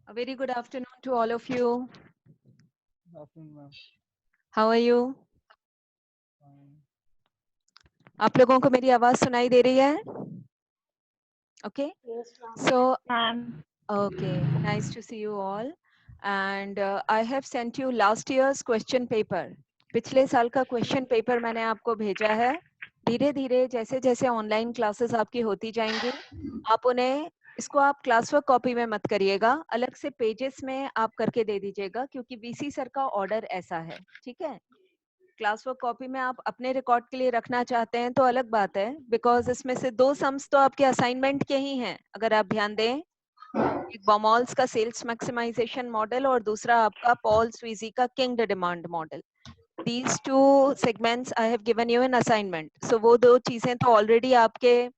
A very good afternoon to all of you. Good afternoon, ma'am. How are you? Fine. आप लोगों को मेरी आवाज सुनाई दे रही है? Okay. Yes, ma'am. So, Ma'am. okay, nice to see you all. And I have sent you last year's question paper. पिछले साल का क्वेश्चन पेपर मैंने आपको भेजा है. धीरे धीरे जैसे जैसे ऑनलाइन क्लासेस आपकी होती जाएंगी, आप उन्हें इसको आप क्लास वर्क कॉपी में मत करिएगा, अलग से पेजेस में आप करके दे दीजिएगा, क्योंकि वीसी सर का ऑर्डर ऐसा है. ठीक है? क्लास वर्क कॉपी में आप अपने रिकॉर्ड के लिए रखना चाहते हैं तो अलग बात है, बिकॉज इसमें से 2 सम्स तो आपके असाइनमेंट के ही हैं. अगर आप ध्यान दें, एक बॉमॉल्स का सेल्स मैक्सिमाइजेशन मॉडल और दूसरा आपका पॉल स्वीजी का king demand model. These two segments I have given you an assignment. So वो 2 चीजें तो ऑलरेडी आपके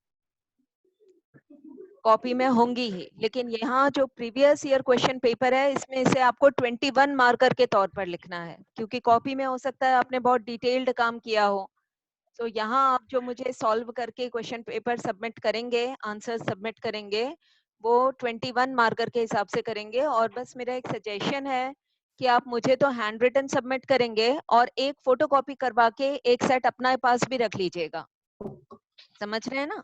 कॉपी में होंगी ही, लेकिन यहाँ जो प्रीवियस ईयर क्वेश्चन पेपर है, इसमें इसे आपको 21 मार्कर के तौर पर लिखना है, क्योंकि कॉपी में हो सकता है आपने बहुत डिटेल्ड काम किया हो. तो यहाँ आप जो मुझे सॉल्व करके क्वेश्चन पेपर सबमिट करेंगे, आंसर सबमिट करेंगे, वो 21 मार्कर के हिसाब से करेंगे. और बस मेरा एक सजेशन है कि आप मुझे तो हैंड रिटन सबमिट करेंगे और एक फोटोकॉपी करवा के एक सेट अपना पास भी रख लीजिएगा. समझ रहे हैं ना?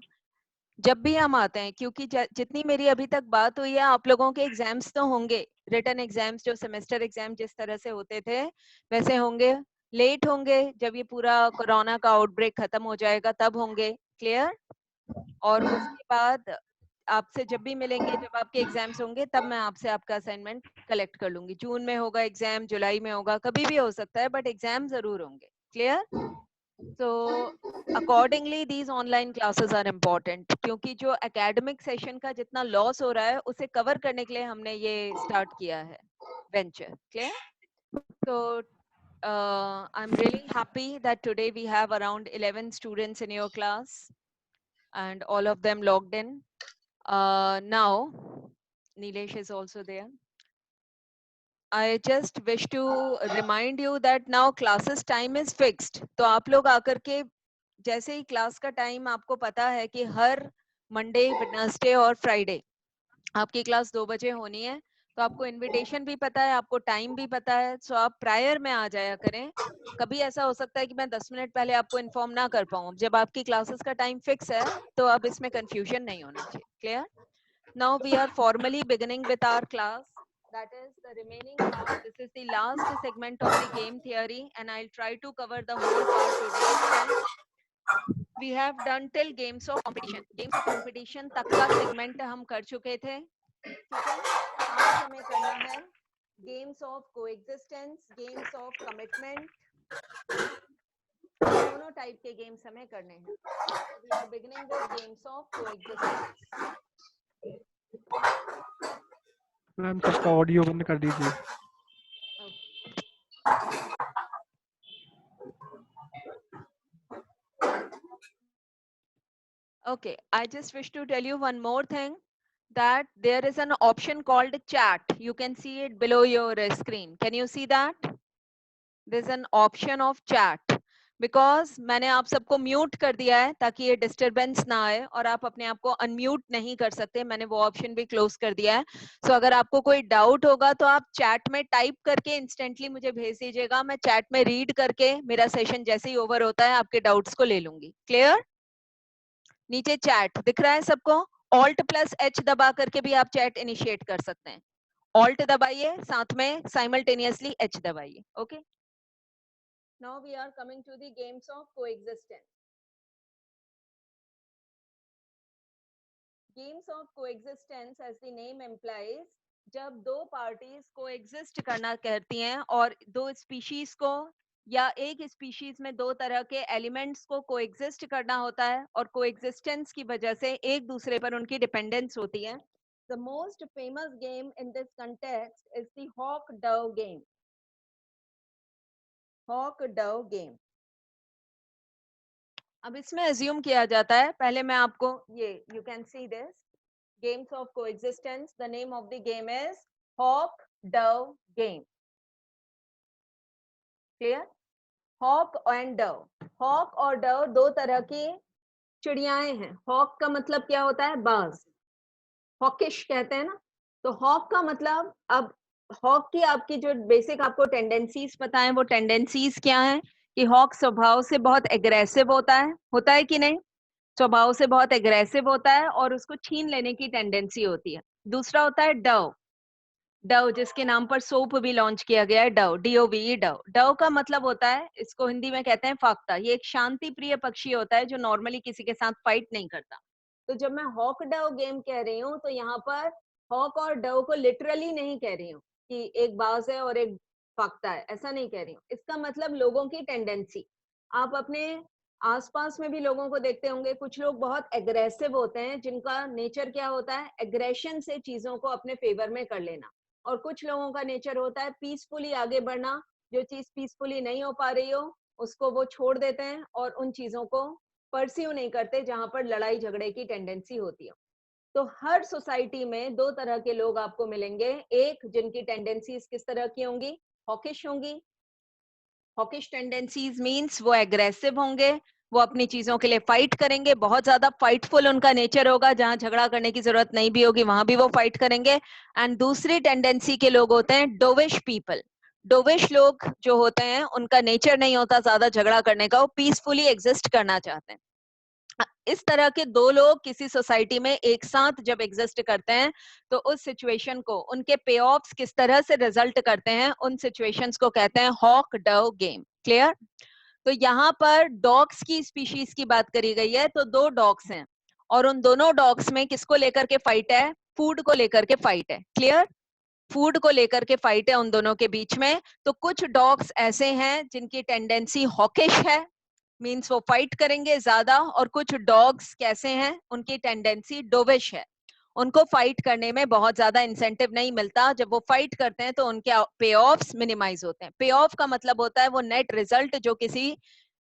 जब भी हम आते हैं, क्योंकि जितनी मेरी अभी तक बात हुई है, आप लोगों के एग्जाम्स तो होंगे, रिटन एग्जाम्स जो सेमेस्टर एग्जाम जिस तरह से होते थे वैसे होंगे. लेट होंगे, जब ये पूरा कोरोना का आउटब्रेक खत्म हो जाएगा तब होंगे. क्लियर? और उसके बाद आपसे जब भी मिलेंगे, जब आपके एग्जाम्स होंगे, तब मैं आपसे आपका असाइनमेंट कलेक्ट कर लूंगी. जून में होगा एग्जाम, जुलाई में होगा, कभी भी हो सकता है, बट एग्जाम जरूर होंगे. Clear? So accordingly these online classes are important, क्योंकि जो academic session का जितना लॉस हो रहा है उसे कवर करने के लिए हमने ये स्टार्ट किया है venture. Clear? So I'm really happy that today we have around 11 students in your class and all of them logged in. Now Nilesh is also there. I just wish to remind you that now classes time is fixed. तो आप लोग आकर के जैसे ही class का time आपको पता है कि हर मंडे, वेडनेसडे और फ्राइडे आपकी क्लास 2 बजे होनी है, तो आपको इनविटेशन भी पता है, आपको टाइम भी पता है, सो आप प्रायर में आ जाया करें. कभी ऐसा हो सकता है कि मैं 10 मिनट पहले आपको इन्फॉर्म ना कर पाऊँ. जब आपकी क्लासेस का टाइम फिक्स है तो अब इसमें कंफ्यूजन नहीं होना चाहिए. Clear? Now we are formally beginning with our class. That is the remaining part. This is the last segment of the game theory, and I'll try to cover the whole part today itself. We have done till games of competition. Games of competition तक का segment हम कर चुके थे. ठीक है? आज हमें करना है games of coexistence, games of commitment. दोनों टाइप के गेम्स हमें करने हैं. We are beginning with games of coexistence. Ma'am सबका ऑडियो बंद कर दीजिए. Okay, I just wish to tell you one more thing, that there is an option called chat. You can see it below your screen. Can you see that? There's an option of chat. Because मैंने आप सबको mute कर दिया है ताकि ये disturbance ना आए, और आप अपने आप को अनम्यूट नहीं कर सकते. मैंने वो ऑप्शन भी क्लोज कर दिया है. सो अगर आपको कोई डाउट होगा तो आप चैट में टाइप करके इंस्टेंटली मुझे भेज दीजिएगा. मैं चैट में रीड करके मेरा सेशन जैसे ही ओवर होता है आपके डाउट्स को ले लूंगी. क्लियर? नीचे चैट दिख रहा है सबको? Alt+H दबा करके भी आप चैट इनिशिएट कर सकते हैं. Alt दबाइए, साथ में साइमल्टेनियसली H दबाइए. Okay? Now we are coming to the games of coexistence. Games of coexistence, as the name implies, जब दो पार्टीज कोएग्जिस्ट करना कहती हैं और दो स्पीशीज को या एक स्पीशीज में दो तरह के एलिमेंट्स को कोएग्जिस्ट करना होता है, और कोएग्जिस्टेंस की वजह से एक दूसरे पर उनकी डिपेंडेंस होती है. The most famous game in this context is the hawk-dove game. Hawk-dove game. अब इसमें assume किया जाता है, पहले मैं आपको ये, you can see this, games of coexistence. The name of the game is hawk-dove game. Clear? Hawk and dove. Hawk और dove दो तरह की चिड़ियाएं हैं. Hawk का मतलब क्या होता है? बाज. Hawkish कहते हैं ना, तो हॉक का मतलब, अब हॉक की आपकी जो बेसिक आपको टेंडेंसीज पता है, वो टेंडेंसीज क्या है कि हॉक स्वभाव से बहुत एग्रेसिव होता है कि नहीं? स्वभाव से बहुत एग्रेसिव होता है और उसको छीन लेने की टेंडेंसी होती है। दूसरा होता है डव। डव जिसके नाम पर सोप भी लॉन्च किया गया है, डव, DOVE, डव। डव का मतलब होता है, इसको हिंदी में कहते हैं फाख्ता। ये एक शांति प्रिय पक्षी होता है जो नॉर्मली किसी के साथ फाइट नहीं करता। तो जब मैं हॉक डव गेम कह रही हूँ तो यहाँ पर हॉक और डव को लिटरली नहीं कह रही हूँ कि एक बाज है और एक फाख्ता है, ऐसा नहीं कह रही हूँ। इसका मतलब लोगों की टेंडेंसी। आप अपने आसपास में भी लोगों को देखते होंगे, कुछ लोग बहुत एग्रेसिव होते हैं, जिनका नेचर क्या होता है, एग्रेशन से चीजों को अपने फेवर में कर लेना। और कुछ लोगों का नेचर होता है पीसफुली आगे बढ़ना, जो चीज पीसफुली नहीं हो पा रही हो उसको वो छोड़ देते हैं और उन चीजों को परस्यू नहीं करते जहां पर लड़ाई झगड़े की टेंडेंसी होती है। तो हर सोसाइटी में दो तरह के लोग आपको मिलेंगे, एक जिनकी टेंडेंसीज किस तरह की होंगी, हॉकिश होंगी। हॉकिश टेंडेंसीज मींस वो एग्रेसिव होंगे, वो अपनी चीजों के लिए फाइट करेंगे, बहुत ज्यादा फाइटफुल उनका नेचर होगा, जहां झगड़ा करने की जरूरत नहीं भी होगी वहां भी वो फाइट करेंगे। एंड दूसरी टेंडेंसी के लोग होते हैं डोविश पीपल। डोविश लोग जो होते हैं उनका नेचर नहीं होता ज्यादा झगड़ा करने का, वो पीसफुली एग्जिस्ट करना चाहते हैं। इस तरह के दो लोग किसी सोसाइटी में एक साथ जब एग्जिस्ट करते हैं तो उस सिचुएशन को, उनके पे ऑफ्स किस तरह से रिजल्ट करते हैं, उन सिचुएशंस को कहते हैं हॉक डव गेम। क्लियर? तो यहाँ पर डॉग्स की स्पीशीज की बात करी गई है, तो दो डॉग्स हैं और उन दोनों डॉग्स में किसको लेकर के फाइट है, फूड को लेकर के फाइट है। क्लियर? फूड को लेकर के फाइट है उन दोनों के बीच में। तो कुछ डॉग्स ऐसे हैं जिनकी टेंडेंसी हॉकिश है, मींस वो फाइट करेंगे ज्यादा, और कुछ डॉग्स कैसे हैं, उनकी टेंडेंसी डोविश है, उनको फाइट करने में बहुत ज्यादा इंसेंटिव नहीं मिलता। जब वो फाइट करते हैं तो उनके पे ऑफ्स मिनिमाइज होते हैं। पे ऑफ का मतलब होता है वो नेट रिजल्ट जो किसी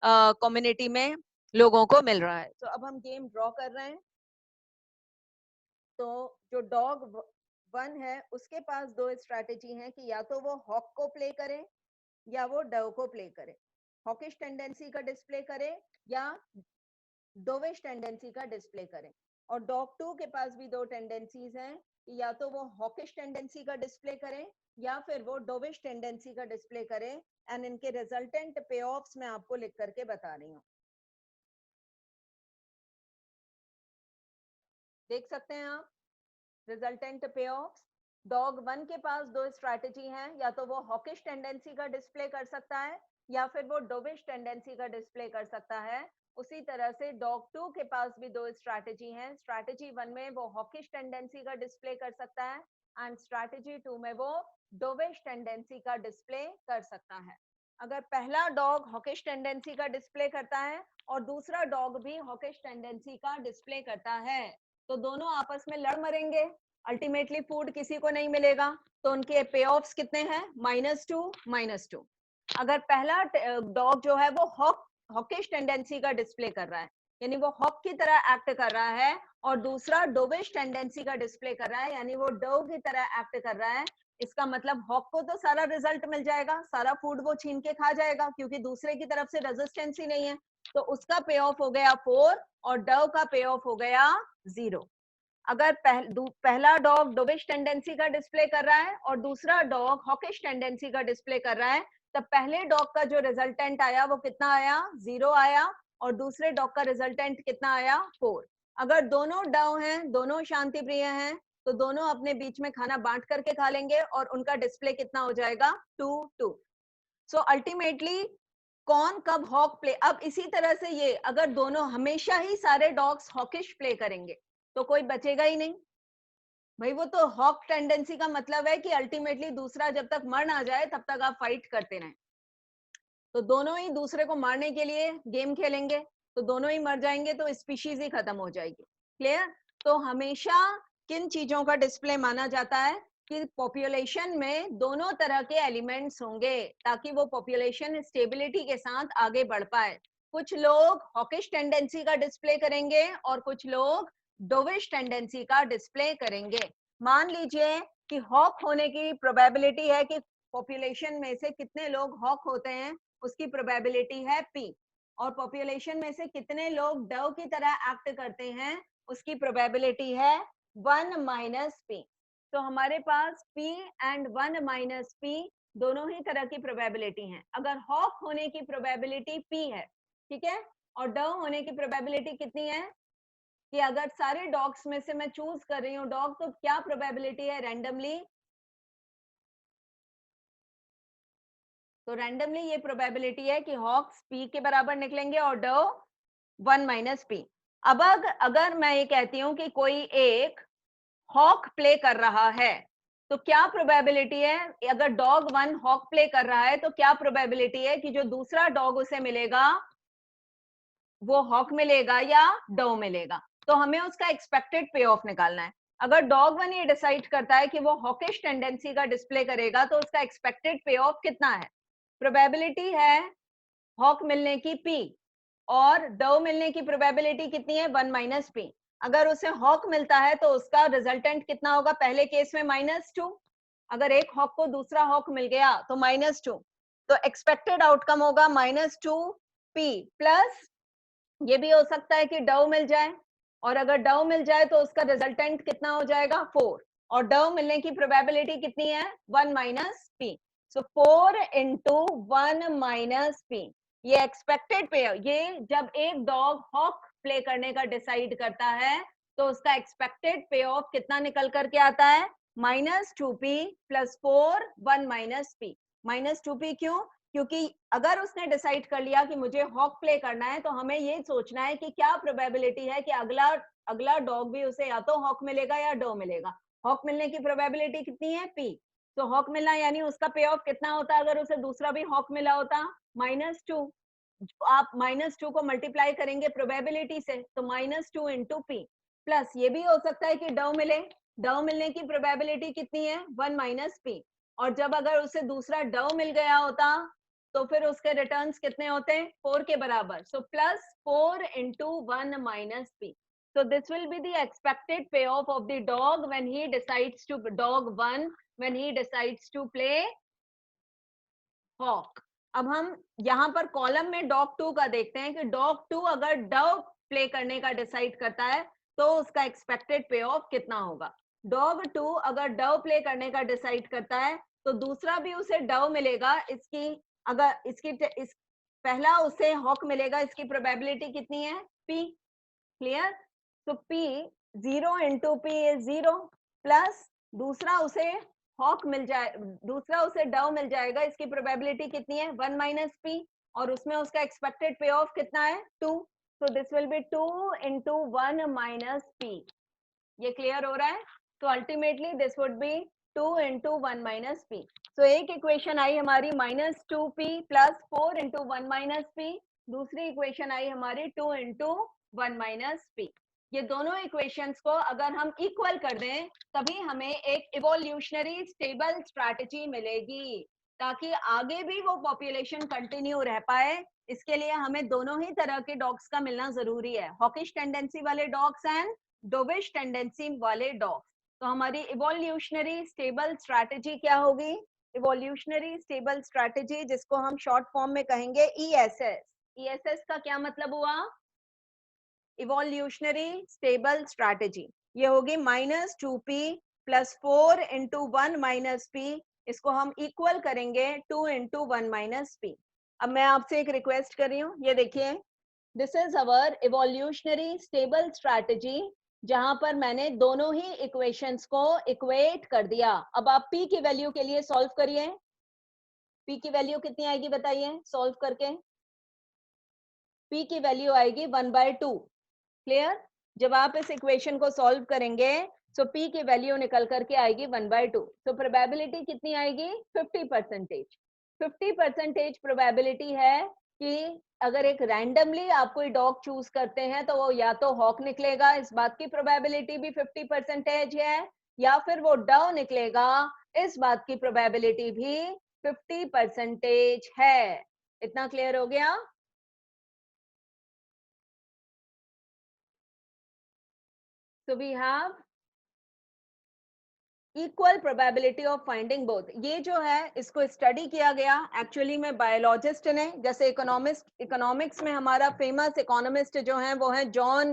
कम्युनिटी में लोगों को मिल रहा है। तो अब हम गेम ड्रॉ कर रहे हैं। तो जो डॉग वन है उसके पास दो स्ट्रैटेजी हैं कि या तो वो हॉक को प्ले करे या वो डव को प्ले करे, हॉकिश टेंडेंसी का डिस्प्ले करे या डोविश टेंडेंसी का डिस्प्ले करें। और डॉग टू के पास भी दो टेंडेंसीज हैं कि या तो वो हॉकिश टेंडेंसी का डिस्प्ले करें या फिर वो डोविश टेंडेंसी का डिस्प्ले करें। एंड इनके रिजल्टेंट पे ऑफ्स मैं आपको लिख करके बता रही हूँ, देख सकते हैं आप रिजल्टेंट पे ऑफ्स। डॉग वन के पास दो स्ट्रैटेजी हैं, या तो वो हॉकिश टेंडेंसी का डिस्प्ले कर सकता है या फिर वो डोविश टेंडेंसी का डिस्प्ले कर सकता है। उसी तरह से डॉग टू के पास भी दो स्ट्रैटेजी हैं। स्ट्रैटेजी वन में वो हॉकिश टेंडेंसी का डिस्प्ले कर सकता है एंड स्ट्रैटेजी टू में वो डोविश टेंडेंसी का डिस्प्ले कर सकता है। अगर पहला डॉग हॉकिश टेंडेंसी का डिस्प्ले करता है और दूसरा डॉग भी हॉकिश टेंडेंसी का डिस्प्ले करता है तो दोनों आपस में लड़ मरेंगे, अल्टीमेटली फूड किसी को नहीं मिलेगा। तो उनके पे ऑफ्स कितने हैं, -2 -2। अगर पहला डॉग जो है वो हॉकिश टेंडेंसी का डिस्प्ले कर रहा है, यानी वो हॉक की तरह एक्ट कर रहा है, और दूसरा डोविश टेंडेंसी का डिस्प्ले कर रहा है, यानी वो डव की तरह एक्ट कर रहा है, इसका मतलब हॉक को तो सारा रिजल्ट मिल जाएगा, सारा फूड वो छीन के खा जाएगा क्योंकि दूसरे की तरफ से रेजिस्टेंस ही नहीं है। तो उसका पे ऑफ हो गया 4 और डव का पे ऑफ हो गया 0। अगर पहला डॉग डोविश टेंडेंसी का डिस्प्ले कर रहा है और दूसरा डॉग हॉकिश टेंडेंसी का डिस्प्ले कर रहा है, तब पहले डॉग का जो रिजल्टेंट आया वो कितना आया, 0 आया, और दूसरे डॉग का रिजल्टेंट कितना आया, 4। अगर दोनों डव हैं, दोनों शांति प्रिय हैं, तो दोनों अपने बीच में खाना बांट करके खा लेंगे और उनका डिस्प्ले कितना हो जाएगा, 2-2। सो अल्टीमेटली कौन कब हॉक प्ले, अब इसी तरह से ये अगर दोनों हमेशा ही सारे डॉग्स हॉकिश प्ले करेंगे तो कोई बचेगा ही नहीं भाई। वो तो हॉक टेंडेंसी का मतलब है कि अल्टीमेटली दूसरा जब तक मर ना जाए तब तक आप फाइट करते रहें। तो दोनों ही दूसरे को मारने के लिए गेम खेलेंगे, तो दोनों ही मर जाएंगे, तो स्पीशीज ही खत्म हो जाएगी। क्लियर? तो हमेशा किन चीजों का डिस्प्ले माना जाता है कि पॉपुलेशन में दोनों तरह के एलिमेंट्स होंगे ताकि वो पॉपुलेशन स्टेबिलिटी के साथ आगे बढ़ पाए। कुछ लोग हॉकिश टेंडेंसी का डिस्प्ले करेंगे और कुछ लोग डोविश टेंडेंसी का डिस्प्ले करेंगे। मान लीजिए कि हॉक होने की प्रोबेबिलिटी है कि पॉपुलेशन में से कितने लोग हॉक होते हैं, उसकी प्रोबेबिलिटी है p, और पॉपुलेशन में से कितने लोग डव की तरह एक्ट करते हैं उसकी प्रोबेबिलिटी है 1 - p। तो हमारे पास p एंड 1 माइनस p दोनों ही तरह की प्रोबेबिलिटी हैं। अगर हॉक होने की प्रोबेबिलिटी p है, ठीक है, और डव होने की प्रोबेबिलिटी कितनी है, कि अगर सारे डॉग्स में से मैं चूज कर रही हूँ डॉग, तो क्या प्रोबेबिलिटी है रैंडमली, तो रैंडमली ये प्रोबेबिलिटी है कि हॉक्स p के बराबर निकलेंगे और डव 1 माइनस p। अब अगर मैं ये कहती हूँ कि कोई एक हॉक प्ले कर रहा है, तो क्या प्रोबेबिलिटी है, अगर डॉग 1 हॉक प्ले कर रहा है तो क्या प्रोबेबिलिटी है कि जो दूसरा डॉग उसे मिलेगा वो हॉक मिलेगा या डव मिलेगा। तो हमें उसका एक्सपेक्टेड पे ऑफ निकालना है। अगर डॉग 1 ये डिसाइड करता है कि वो हॉकिश टेंडेंसी का डिस्प्ले करेगा, तो उसका एक्सपेक्टेड पे ऑफ कितना है, प्रोबेबिलिटी है हॉक मिलने की p और डव मिलने की प्रोबेबिलिटी कितनी है 1 माइनस p। अगर उसे हॉक मिलता है तो उसका रिजल्टेंट कितना होगा, पहले केस में -2, अगर एक हॉक को दूसरा हॉक मिल गया तो -2, तो एक्सपेक्टेड आउटकम होगा -2p प्लस, ये भी हो सकता है कि डव मिल जाए, और अगर डव मिल जाए तो उसका रिजल्टेंट कितना हो जाएगा 4, और डव मिलने की प्रोबेबिलिटी कितनी है 1 माइनस p। सो 4 इंटू 1 माइनस p, ये एक्सपेक्टेड पे, ये जब एक डॉग हॉक प्ले करने का डिसाइड करता है तो उसका एक्सपेक्टेड पे ऑफ कितना निकल करके आता है -2p plus 4 1 minus p। -2p क्यों, क्योंकि अगर उसने डिसाइड कर लिया कि मुझे हॉक प्ले करना है, तो हमें ये सोचना है कि क्या प्रोबेबिलिटी है कि अगला अगला डॉग भी उसे या तो हॉक मिलेगा या डो मिलेगा। हॉक मिलने की प्रोबेबिलिटी कितनी है p, तो हॉक मिलना यानी उसका पे ऑफ कितना होता, अगर उसे दूसरा भी हॉक मिला होता -2, आप -2 को मल्टीप्लाई करेंगे प्रोबेबिलिटी से, तो -2 इंटू p प्लस, ये भी हो सकता है कि डव मिले, डव मिलने की प्रोबेबिलिटी कितनी है 1 माइनस p, और जब अगर उसे दूसरा डव मिल गया होता तो फिर उसके रिटर्न्स कितने होते हैं 4 के बराबर, so plus 4 into 1 minus p। So this will be the expected payoff of the dog when he decides to, dog 1 when he decides to play hawk. अब हम यहाँ पर कॉलम में डॉग 2 का देखते हैं कि डॉग 2 अगर डव प्ले करने का डिसाइड करता है तो उसका एक्सपेक्टेड पे ऑफ कितना होगा। डॉग 2 अगर डव प्ले करने का डिसाइड करता है तो दूसरा भी उसे डव मिलेगा, इसकी अगर इस पहला उसे हॉक मिलेगा, इसकी प्रोबेबिलिटी कितनी है p, क्लियर। तो p 0 into p is 0 plus दूसरा उसे हॉक मिल जाए, दूसरा उसे डव मिल जाएगा, इसकी प्रोबेबिलिटी कितनी है 1 माइनस p, और उसमें उसका एक्सपेक्टेड पे ऑफ कितना है 2, so this will be 2 into 1 minus p। ये क्लियर हो रहा है, तो ultimately this would be 2 into 1 minus p। सो एक इक्वेशन आई हमारी -2p plus 4 into 1 minus p, दूसरी इक्वेशन आई हमारी 2 इंटू 1 माइनस p। ये दोनों इक्वेशंस को अगर हम इक्वल कर दें तभी हमें एक इवोल्यूशनरी स्टेबल स्ट्रैटेजी मिलेगी, ताकि आगे भी वो पॉपुलेशन कंटिन्यू रह पाए। इसके लिए हमें दोनों ही तरह के डॉग्स का मिलना जरूरी है, हॉकिश टेंडेंसी वाले डॉग्स एंड डोविश टेंडेंसी वाले डॉग्स। तो हमारी इवोल्यूशनरी स्टेबल स्ट्रैटेजी क्या होगी, इवोल्यूशनरी स्टेबल स्ट्रैटेजी, जिसको हम शॉर्ट फॉर्म में कहेंगे ESS। ESS का क्या मतलब हुआ, इवोल्यूशनरी स्टेबल स्ट्रैटेजी। ये होगी -2p plus 4 into 1 minus p, इसको हम इक्वल करेंगे 2 इंटू 1 माइनस p। अब मैं आपसे एक रिक्वेस्ट कर रही हूँ, ये देखिए, this is our evolutionary stable strategy, जहां पर मैंने दोनों ही इक्वेशंस को इक्वेट कर दिया। अब आप p की वैल्यू के लिए सॉल्व करिए, p की वैल्यू कितनी आएगी बताइए सॉल्व करके, p की वैल्यू आएगी 1/2, क्लियर। जब आप इस इक्वेशन को सॉल्व करेंगे तो p की वैल्यू निकल करके आएगी 1/2, तो प्रोबेबिलिटी कितनी आएगी 50%। 50% प्रोबेबिलिटी है कि अगर एक रैंडमली आप कोई डॉग चूज करते हैं तो वो या तो हॉक निकलेगा, इस बात की प्रोबेबिलिटी भी 50% है, या फिर वो डव निकलेगा, इस बात की प्रोबेबिलिटी भी 50% है। इतना क्लियर हो गया। So we have equal probability of finding both. ये जो है इसको स्टडी किया गया एक्चुअली में बायोलॉजिस्ट ने, जैसे इकोनॉमिक्स में हमारा फेमस इकोनॉमिस्ट जो है वो है जॉन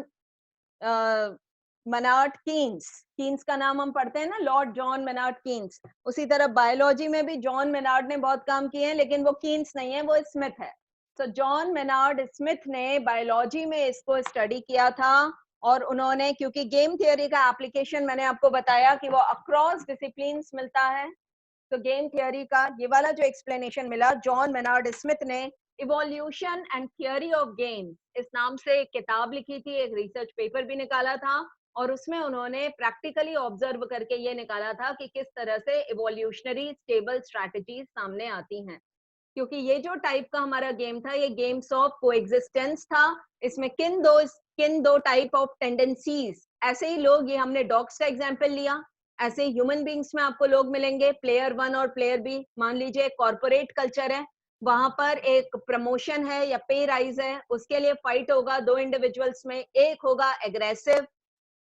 मेनार्ड कीन्स, कीन्स का नाम हम पढ़ते हैं ना, लॉर्ड जॉन मेनार्ड कीन्स। उसी तरह बायोलॉजी में भी जॉन मेनार्ड ने बहुत काम किए हैं, लेकिन वो कीन्स नहीं है, वो स्मिथ है। तो जॉन मेनार्ड स्मिथ ने बायोलॉजी में इसको स्टडी किया था, और उन्होंने, क्योंकि गेम थियोरी का एप्लीकेशन मैंने आपको बताया कि वो अक्रॉस डिसिप्लिन्स मिलता है, तो गेम थियोरी का ये वाला जो एक्सप्लेनेशन मिला जॉन मेनार्ड स्मिथ ने, evolution and theory of game इस नाम से एक किताब लिखी थी, एक रिसर्च पेपर भी निकाला था, और उसमें उन्होंने प्रैक्टिकली ऑब्जर्व करके ये निकाला था कि किस तरह से इवोल्यूशनरी स्टेबल स्ट्रैटेजीज सामने आती हैं। क्योंकि ये जो टाइप का हमारा गेम था, ये गेम्स ऑफ कोएग्जिस्टेंस था। इसमें किन दो टाइप ऑफ टेंडेंसीज, ऐसे ही लोग, ये हमने डॉग्स का एग्जांपल लिया, ऐसे ह्यूमन बींग्स में आपको लोग मिलेंगे, प्लेयर 1 और प्लेयर बी। मान लीजिए कॉर्पोरेट कल्चर है, वहां पर एक प्रमोशन है या पे राइज है, उसके लिए फाइट होगा दो इंडिविजुअल्स में, एक होगा एग्रेसिव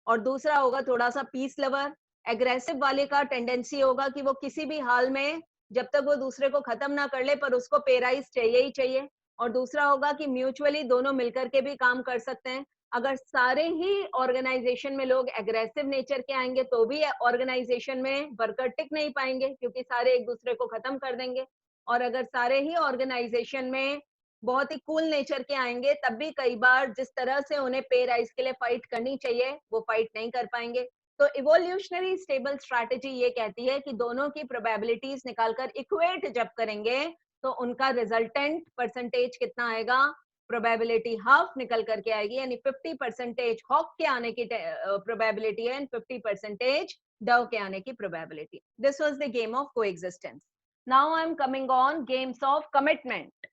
और दूसरा होगा थोड़ा सा पीस लवर। एग्रेसिव वाले का टेंडेंसी होगा कि वो किसी भी हाल में, जब तक वो दूसरे को खत्म ना कर ले, पर उसको पे राइज चाहिए ही चाहिए। और दूसरा होगा कि म्यूचुअली दोनों मिलकर के भी काम कर सकते हैं। अगर सारे ही ऑर्गेनाइजेशन में लोग एग्रेसिव नेचर के आएंगे तो भी ऑर्गेनाइजेशन में वर्कर टिक नहीं पाएंगे, क्योंकि सारे एक दूसरे को खत्म कर देंगे। और अगर सारे ही ऑर्गेनाइजेशन में बहुत ही कूल नेचर के आएंगे, तब भी कई बार जिस तरह से उन्हें पे राइज के लिए फाइट करनी चाहिए, वो फाइट नहीं कर पाएंगे। तो इवोल्यूशनरी स्टेबल स्ट्रैटेजी ये कहती है कि दोनों की प्रोबेबिलिटीज निकालकर इक्वेट जब करेंगे, तो उनका रिजल्टेंट परसेंटेज कितना आएगा, प्रोबेबिलिटी हाफ निकल करके आएगी, यानी 50% हॉक के आने की प्रोबेबिलिटी है एंड 50% डव के आने की probability. This was the game of coexistence. Now I am coming on games of commitment.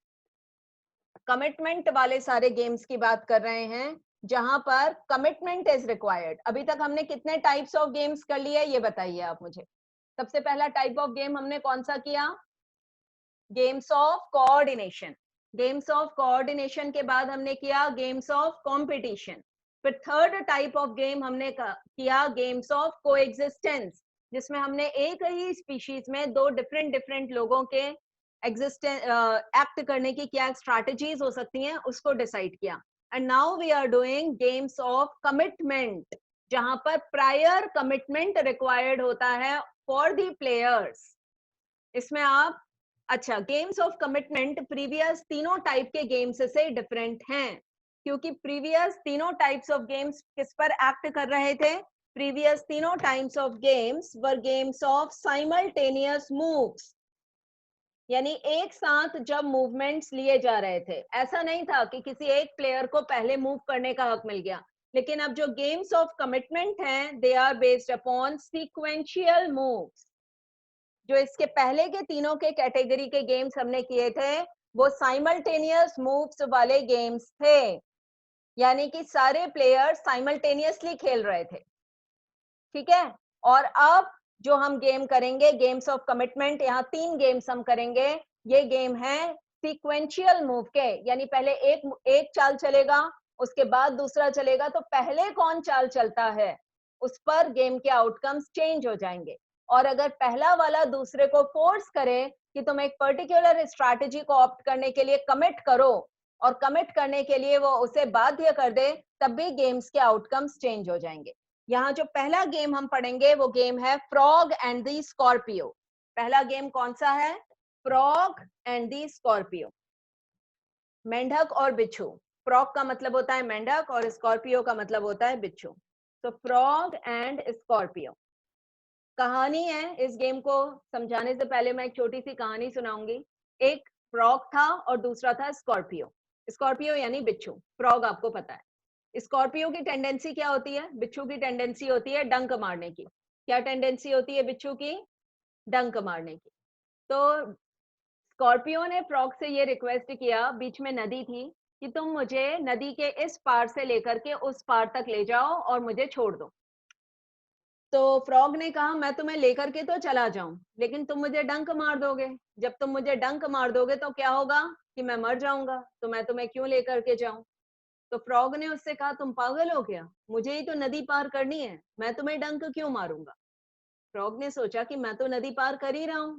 Commitment वाले सारे गेम्स की बात कर रहे हैं जहां पर कमिटमेंट इज रिक्वायर्ड। अभी तक हमने कितने टाइप्स ऑफ गेम्स कर लिए, ये बताइए आप मुझे। सबसे पहला टाइप ऑफ गेम हमने कौन सा किया, games of coordination. Games of coordination के बाद हमने किया गेम्स ऑफ कंपटीशन। फिर थर्ड टाइप ऑफ गेम हमने किया गेम्स ऑफ कोएग्जिस्टेंस, जिसमें हमने एक ही स्पीशीज में दो डिफरेंट डिफरेंट लोगों के एग्जिस्टेंस एक्ट करने की क्या स्ट्रैटेजीज हो सकती हैं, उसको डिसाइड किया। And now we are doing games of commitment, जहां पर प्रायर कमिटमेंट रिक्वायर्ड होता है फॉर द प्लेयर्स। इसमें आप, अच्छा, गेम्स ऑफ कमिटमेंट प्रीवियस तीनों टाइप के गेम्स से डिफरेंट हैं, क्योंकि प्रीवियस तीनों टाइप्स ऑफ गेम्स किस पर एक्ट कर रहे थे, प्रीवियस तीनों types of games were games of simultaneous moves, यानी एक साथ जब मूवमेंट्स लिए जा रहे थे। ऐसा नहीं था कि किसी एक प्लेयर को पहले मूव करने का हक मिल गया। लेकिन अब जो गेम्स ऑफ कमिटमेंट हैं, they are based upon sequential moves. जो इसके पहले के तीनों के कैटेगरी के गेम्स हमने किए थे, वो साइमल्टेनियस मूव्स वाले गेम्स थे, यानी कि सारे प्लेयर्स साइमल्टेनियसली खेल रहे थे। ठीक है। और अब जो हम गेम करेंगे गेम्स ऑफ कमिटमेंट, यहाँ 3 गेम्स हम करेंगे। ये गेम है सीक्वेंशियल मूव के, यानी पहले एक चाल चलेगा, उसके बाद दूसरा चलेगा, तो पहले कौन चाल चलता है उस पर गेम के आउटकम्स चेंज हो जाएंगे। और अगर पहला वाला दूसरे को फोर्स करे कि तुम एक पर्टिकुलर स्ट्रैटेजी को ऑप्ट करने के लिए कमिट करो, और कमिट करने के लिए वो उसे बाध्य कर दे, तब भी गेम्स के आउटकम्स चेंज हो जाएंगे। यहाँ जो पहला गेम हम पढ़ेंगे वो गेम है फ्रॉग एंड दी स्कॉर्पियो। पहला गेम कौन सा है, फ्रॉग एंड दी स्कॉर्पियो, मेंढक और बिच्छू। फ्रॉग का मतलब होता है मेंढक और स्कॉर्पियो का मतलब होता है बिच्छू। तो फ्रॉग एंड स्कॉर्पियो। कहानी है, इस गेम को समझाने से पहले मैं एक छोटी सी कहानी सुनाऊंगी। एक फ्रॉग था और दूसरा था स्कॉर्पियो। स्कॉर्पियो यानी बिच्छू, फ्रॉग आपको पता है। स्कॉर्पियो की टेंडेंसी क्या होती है, बिच्छू की टेंडेंसी होती है डंक मारने की। क्या टेंडेंसी होती है बिच्छू की, डंक मारने की। तो स्कॉर्पियो ने फ्रॉग से ये रिक्वेस्ट किया, बीच में नदी थी, कि तुम मुझे नदी के इस पार से लेकर के उस पार तक ले जाओ और मुझे छोड़ दो। तो फ्रॉग ने कहा, मैं तुम्हें लेकर के तो चला जाऊं, लेकिन तुम मुझे डंक मार दोगे। जब तुम मुझे डंक मार दोगे तो क्या होगा कि मैं मर जाऊंगा, तो मैं तुम्हें क्यों लेकर के जाऊं। तो फ्रॉग ने उससे कहा, तुम पागल हो क्या, मुझे ही तो नदी पार करनी है, मैं तुम्हें डंक क्यों मारूंगा। फ्रॉग ने सोचा कि मैं तो नदी पार कर ही रहा हूं,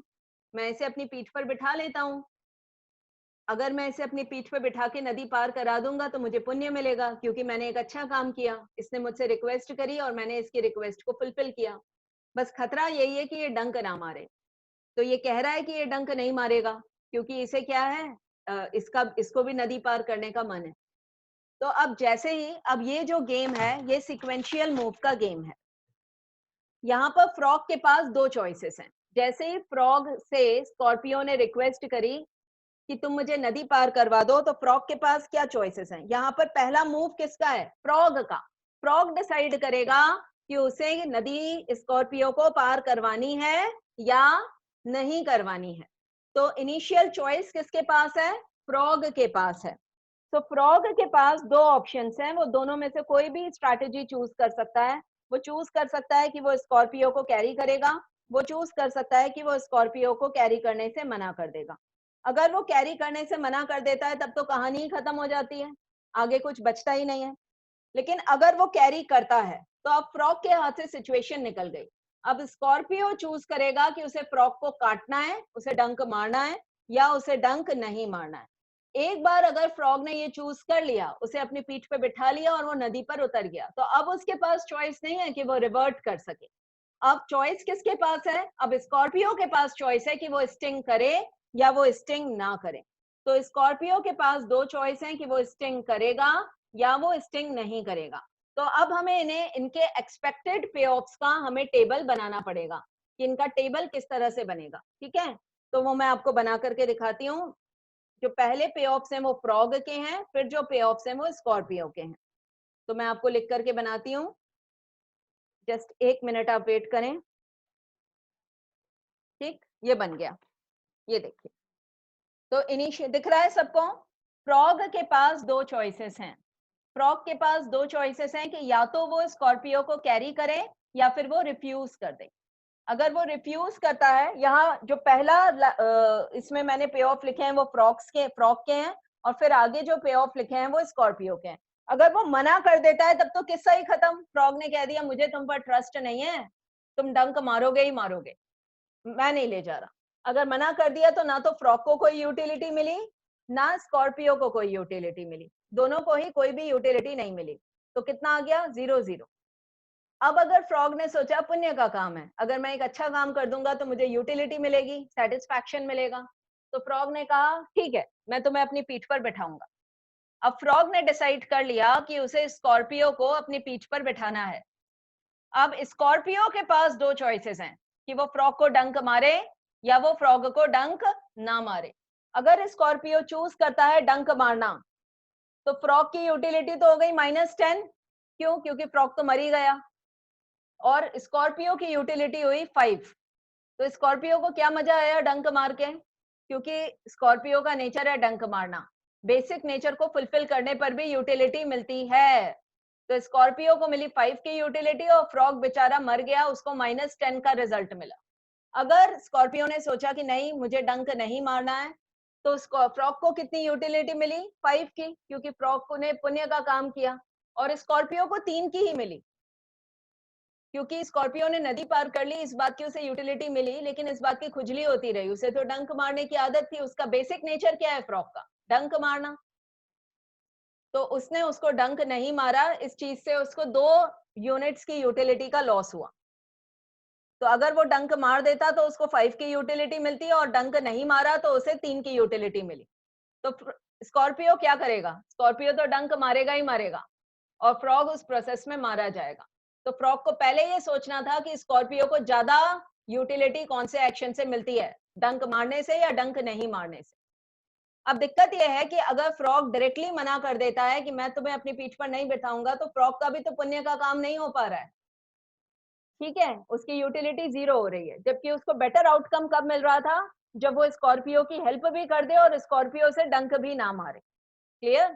मैं इसे अपनी पीठ पर बिठा लेता हूं। अगर मैं इसे अपनी पीठ पे बिठा के नदी पार करा दूंगा तो मुझे पुण्य मिलेगा, क्योंकि मैंने एक अच्छा काम किया, इसने मुझसे रिक्वेस्ट करी और मैंने इसकी रिक्वेस्ट को फुलफिल किया। बस खतरा यही है कि ये डंक ना मारे। तो ये कह रहा है कि ये डंक नहीं मारेगा, क्योंकि इसे क्या है, इसको भी नदी पार करने का मन है। तो अब जैसे ही, अब ये जो गेम है ये सिक्वेंशियल मूव का गेम है। यहाँ पर फ्रॉग के पास दो चॉइसेस हैं। जैसे ही फ्रॉग से स्कॉर्पियो ने रिक्वेस्ट करी कि तुम मुझे नदी पार करवा दो, तो फ्रॉग के पास क्या चॉइसेस हैं? यहाँ पर पहला मूव किसका है? फ्रॉग का। फ्रॉग डिसाइड करेगा कि उसे नदी स्कॉर्पियो को पार करवानी है या नहीं करवानी है। तो इनिशियल चॉइस किसके पास है? फ्रॉग के पास है। तो फ्रॉग के पास दो ऑप्शंस हैं, वो दोनों में से कोई भी स्ट्रैटेजी चूज कर सकता है। वो चूज कर सकता है कि वो स्कॉर्पियो को कैरी करेगा, वो चूज कर सकता है कि वो स्कॉर्पियो को कैरी करने से मना कर देगा। अगर वो कैरी करने से मना कर देता है तब तो कहानी ही खत्म हो जाती है, आगे कुछ बचता ही नहीं है। लेकिन अगर वो कैरी करता है तो अब फ्रॉग के हाथ से सिचुएशन निकल गई। अब स्कॉर्पियो चूज करेगा कि उसे फ्रॉग को काटना है, उसे डंक मारना है या उसे डंक नहीं मारना है। एक बार अगर फ्रॉग ने ये चूज कर लिया, उसे अपनी पीठ पे बिठा लिया और वो नदी पर उतर गया, तो अब उसके पास चॉइस नहीं है कि वो रिवर्ट कर सके। अब चॉइस किसके पास है? अब स्कॉर्पियो के पास चॉइस है कि वो स्टिंग करे या वो स्टिंग ना करे। तो स्कॉर्पियो के पास दो चॉइस है कि वो स्टिंग करेगा या वो स्टिंग नहीं करेगा। तो अब हमें इन्हें, इनके एक्सपेक्टेड पे ऑफ्स का हमें टेबल बनाना पड़ेगा कि इनका टेबल किस तरह से बनेगा। ठीक है, तो वो मैं आपको बना करके दिखाती हूँ। जो पहले पे ऑफ्स हैं वो फ्रॉग के हैं, फिर जो पे ऑफ्स हैं वो स्कॉर्पियो के हैं। तो मैं आपको लिख करके बनाती हूँ, जस्ट 1 मिनट आप वेट करें। ठीक, ये बन गया, ये देखिए। तो इनिशियल दिख रहा है सबको? फ्रॉग के पास दो चॉइसेस हैं। फ्रॉग के पास दो चॉइसेस हैं कि या तो वो स्कॉर्पियो को कैरी करे या फिर वो रिफ्यूज कर दे। अगर वो रिफ्यूज करता है, यहाँ जो पहला इसमें मैंने पे ऑफ लिखे हैं वो फ्रॉग के हैं, और फिर आगे जो पे ऑफ लिखे हैं वो स्कॉर्पियो के हैं। अगर वो मना कर देता है तब तो किस्सा ही खत्म। फ्रॉग ने कह दिया मुझे तुम पर ट्रस्ट नहीं है, तुम डंक मारोगे ही मारोगे, मैं नहीं ले जा रहा। अगर मना कर दिया तो ना तो फ्रॉग को कोई यूटिलिटी मिली, ना स्कॉर्पियो को कोई यूटिलिटी मिली, दोनों को ही कोई भी यूटिलिटी नहीं मिली। तो कितना आ गया? 0-0। अब अगर फ्रॉग ने सोचा पुण्य का काम है, अगर मैं एक अच्छा काम कर दूंगा तो मुझे यूटिलिटी मिलेगी, सेटिस्फैक्शन मिलेगा। तो फ्रॉग ने कहा ठीक है, मैं तुम्हें अपनी पीठ पर बैठाऊंगा। अब फ्रॉग ने डिसाइड कर लिया कि उसे स्कॉर्पियो को अपनी पीठ पर बैठाना है। अब स्कॉर्पियो के पास दो चॉइसेस हैं कि वो फ्रॉग को डंक मारे या वो फ्रॉग को डंक ना मारे। अगर स्कॉर्पियो चूज करता है डंक मारना, तो फ्रॉग की यूटिलिटी तो हो गई -10। क्यों? क्योंकि फ्रॉग तो मर ही गया। और स्कॉर्पियो की यूटिलिटी हुई 5। तो स्कॉर्पियो को क्या मजा आया डंक मार के? क्योंकि स्कॉर्पियो का नेचर है डंक मारना। बेसिक नेचर को फुलफिल करने पर भी यूटिलिटी मिलती है। तो स्कॉर्पियो को मिली 5 की यूटिलिटी और फ्रॉग बेचारा मर गया, उसको -10 का रिजल्ट मिला। अगर स्कॉर्पियो ने सोचा कि नहीं मुझे डंक नहीं मारना है, तो फ्रॉग को कितनी यूटिलिटी मिली? 5 की, क्योंकि फ्रॉग ने पुण्य का काम किया। और स्कॉर्पियो को 3 की ही मिली, क्योंकि स्कॉर्पियो ने नदी पार कर ली, इस बात की उसे यूटिलिटी मिली, लेकिन इस बात की खुजली होती रही। उसे तो डंक मारने की आदत थी, उसका बेसिक नेचर क्या है फ्रॉग का? डंक मारना। तो उसने उसको डंक नहीं मारा, इस चीज से उसको 2 यूनिट्स की यूटिलिटी का लॉस हुआ। तो अगर वो डंक मार देता तो उसको 5 की यूटिलिटी मिलती, और डंक नहीं मारा तो उसे 3 की यूटिलिटी मिली। तो स्कॉर्पियो क्या करेगा? स्कॉर्पियो तो डंक मारेगा ही मारेगा, और फ्रॉग उस प्रोसेस में मारा जाएगा। तो फ्रॉग को पहले ये सोचना था कि स्कॉर्पियो को ज्यादा यूटिलिटी कौन से एक्शन से मिलती है, डंक मारने से या डंक नहीं मारने से। अब दिक्कत यह है कि अगर फ्रॉग डायरेक्टली मना कर देता है कि मैं तुम्हें अपनी पीठ पर नहीं बिठाऊंगा, तो फ्रॉग का भी तो पुण्य का काम नहीं हो पा रहा है। ठीक है, उसकी यूटिलिटी 0 हो रही है, जबकि उसको बेटर आउटकम कब मिल रहा था? जब वो स्कॉर्पियो की हेल्प भी कर दे और स्कॉर्पियो से डंक भी ना मारे। क्लियर?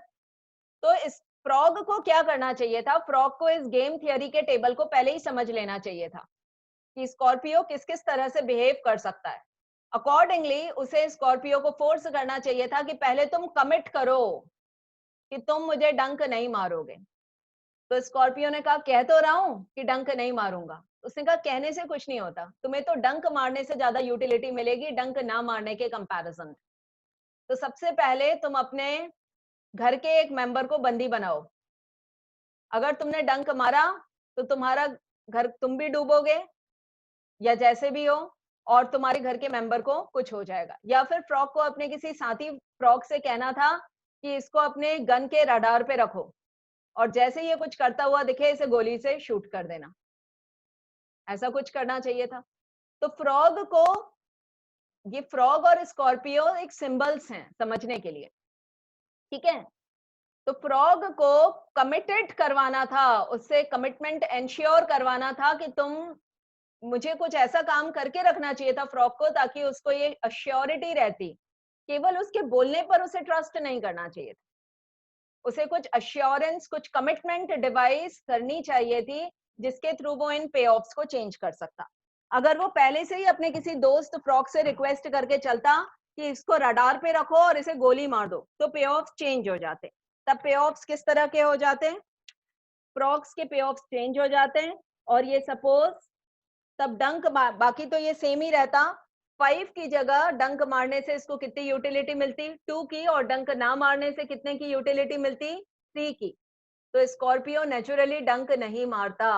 तो इस फ्रॉग को क्या करना चाहिए था? फ्रॉग को इस गेम थियरी के टेबल को पहले ही समझ लेना चाहिए था कि स्कॉर्पियो किस किस तरह से बिहेव कर सकता है। अकॉर्डिंगली उसे स्कॉर्पियो को फोर्स करना चाहिए था कि पहले तुम कमिट करो कि तुम मुझे डंक नहीं मारोगे। तो स्कॉर्पियो ने कहा कह तो रहा हूं कि डंक नहीं मारूंगा। उसने कहा कहने से कुछ नहीं होता, तुम्हें तो डंक मारने से ज्यादा यूटिलिटी मिलेगी डंक ना मारने के कंपैरिजन में। तो सबसे पहले तुम अपने घर के एक मेंबर को बंदी बनाओ। अगर तुमने डंक मारा तो तुम्हारा घर, तुम भी डूबोगे या जैसे भी हो, और तुम्हारे घर के मेंबर को कुछ हो जाएगा। या फिर फ्रॉग को अपने किसी साथी फ्रॉग से कहना था कि इसको अपने गन के रडार पे रखो, और जैसे ये कुछ करता हुआ दिखे इसे गोली से शूट कर देना। ऐसा कुछ करना चाहिए था। तो फ्रॉग को, ये फ्रॉग और स्कॉर्पियो एक सिंबल्स हैं समझने के लिए, ठीक है। तो फ्रॉग को कमिटेड करवाना था, उससे कमिटमेंट एंश्योर करवाना था कि तुम, मुझे कुछ ऐसा काम करके रखना चाहिए था फ्रॉग को, ताकि उसको ये अश्योरिटी रहती। केवल उसके बोलने पर उसे ट्रस्ट नहीं करना चाहिए था, उसे कुछ अश्योरेंस, कुछ कमिटमेंट डिवाइस करनी चाहिए थी, जिसके थ्रू वो इन पे ऑफ्स को चेंज कर सकता। अगर वो पहले से ही अपने किसी दोस्त फ्रॉग से रिक्वेस्ट करके चलता कि इसको रडार पे रखो और इसे गोली मार दो, तो पे ऑफ्स चेंज हो जाते। तब पे ऑफ्स किस तरह के हो जाते हैं? फ्रॉग्स के पे ऑफ्स चेंज हो जाते हैं। और ये सपोज तब डंक बाकी तो ये सेम ही रहता। 5 की जगह डंक मारने से इसको कितनी यूटिलिटी मिलती? 2 की। और डंक ना मारने से कितने की यूटिलिटी मिलती? 3 की। तो स्कॉर्पियो नेचुरली डंक नहीं मारता।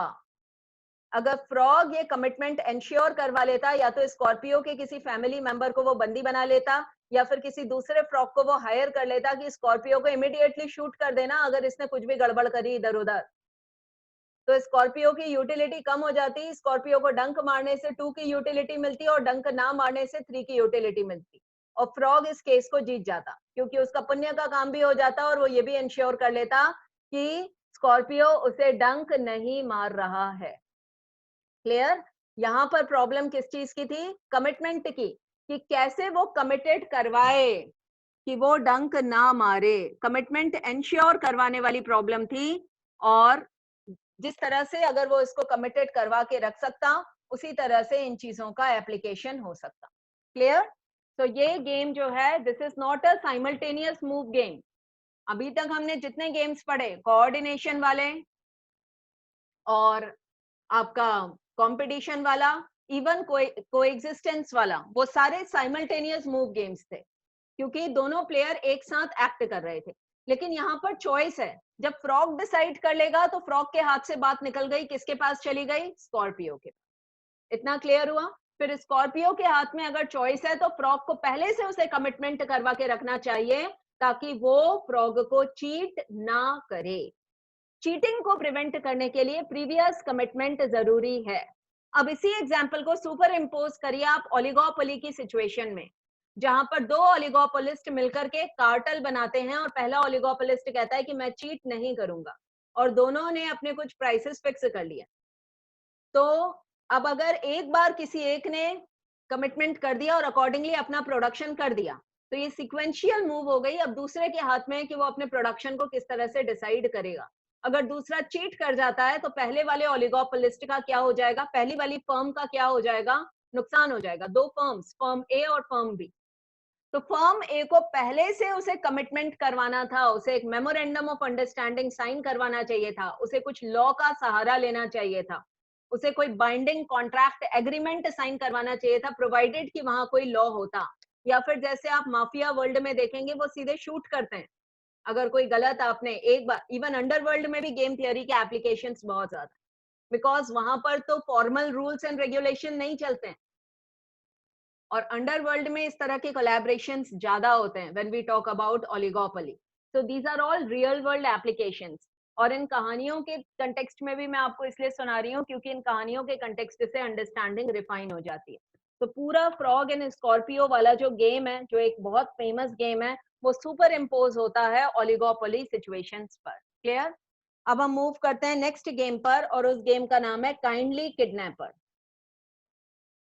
अगर फ्रॉग ये कमिटमेंट एंश्योर करवा लेता, या तो स्कॉर्पियो के किसी फैमिली मेंबर को वो बंदी बना लेता, या फिर किसी दूसरे फ्रॉग को वो हायर कर लेता कि स्कॉर्पियो को इमीडिएटली शूट कर देना अगर इसने कुछ भी गड़बड़ करी इधर उधर, तो स्कॉर्पियो की यूटिलिटी कम हो जाती। स्कॉर्पियो को डंक मारने से 2 की यूटिलिटी मिलती और डंक ना मारने से 3 की यूटिलिटी मिलती, और फ्रॉग इस केस को जीत जाता, क्योंकि उसका पुण्य का काम भी हो जाता और वो ये भी इंश्योर कर लेता कि स्कॉर्पियो उसे डंक नहीं मार रहा है। क्लियर? यहाँ पर प्रॉब्लम किस चीज की थी? कमिटमेंट की, कि कैसे वो कमिटेड करवाए कि वो डंक ना मारे। कमिटमेंट एंश्योर करवाने वाली प्रॉब्लम थी, और जिस तरह से अगर वो इसको कमिटेड करवा के रख सकता, उसी तरह से इन चीजों का एप्लीकेशन हो सकता। क्लियर? तो ये गेम जो है, this is not a simultaneous move game. अभी तक हमने जितने गेम्स पढ़े, कोऑर्डिनेशन वाले और आपका कंपटीशन वाला, इवन कोएग्जिस्टेंस वाला, वो सारे साइमल्टेनियस मूव गेम्स थे, क्योंकि दोनों प्लेयर एक साथ एक्ट कर रहे थे। लेकिन यहाँ पर चॉइस है। जब फ्रॉग डिसाइड कर लेगा तो फ्रॉग के हाथ से बात निकल गई, किसके पास चली गई? स्कॉर्पियो के पास। इतना क्लियर हुआ? फिर स्कॉर्पियो के हाथ में अगर चॉइस है तो फ्रॉग को पहले से उसे कमिटमेंट करवा के रखना चाहिए, ताकि वो फ्रॉग को चीट ना करे। चीटिंग को प्रिवेंट करने के लिए प्रीवियस कमिटमेंट जरूरी है। अब इसी एग्जाम्पल को सुपर इम्पोज करिए आप ओलिगोपोली की सिचुएशन में, जहां पर दो ओलिगोपोलिस्ट मिलकर के कार्टेल बनाते हैं, और पहला ओलिगोपोलिस्ट कहता है कि मैं चीट नहीं करूंगा, और दोनों ने अपने कुछ प्राइसेस फिक्स कर लिया। तो अब अगर एक बार किसी एक ने कमिटमेंट कर दिया और अकॉर्डिंगली अपना प्रोडक्शन कर दिया, तो ये सिक्वेंशियल मूव हो गई। अब दूसरे के हाथ में है कि वो अपने प्रोडक्शन को किस तरह से डिसाइड करेगा। अगर दूसरा चीट कर जाता है तो पहले वाले ओलिगोपोलिस्ट का क्या हो जाएगा? पहली वाली फर्म का क्या हो जाएगा? नुकसान हो जाएगा। दो फर्म्स, फर्म ए और फर्म बी। तो फर्म ए को पहले से उसे कमिटमेंट करवाना था, उसे एक मेमोरेंडम ऑफ अंडरस्टैंडिंग साइन करवाना चाहिए था, उसे कुछ लॉ का सहारा लेना चाहिए था, उसे कोई बाइंडिंग कॉन्ट्रैक्ट एग्रीमेंट साइन करवाना चाहिए था, प्रोवाइडेड कि वहां कोई लॉ होता। या फिर जैसे आप माफिया वर्ल्ड में देखेंगे, वो सीधे शूट करते हैं अगर कोई गलत आपने एक बार। इवन अंडरवर्ल्ड में भी गेम थियरी के एप्लीकेशंस बहुत ज्यादा, बिकॉज वहां पर तो फॉर्मल रूल्स एंड रेगुलेशन नहीं चलते हैं, और अंडरवर्ल्ड में इस तरह के कोलैबोरेशंस ज्यादा होते हैं when we talk about oligopoly. So these are all real world applications. और इन कहानियों के कंटेक्स्ट में भी मैं आपको इसलिए सुना रही हूँ क्योंकि इन कहानियों के कंटेक्स्ट से अंडरस्टैंडिंग रिफाइन हो जाती है। तो पूरा फ्रॉग एंड स्कॉर्पियो वाला जो गेम है, जो एक बहुत फेमस गेम है, वो सुपर इम्पोज होता है ओलिगोपोली सिचुएशंस पर। क्लियर? अब हम मूव करते हैं नेक्स्ट गेम पर, और उस गेम का नाम है kindly kidnapper.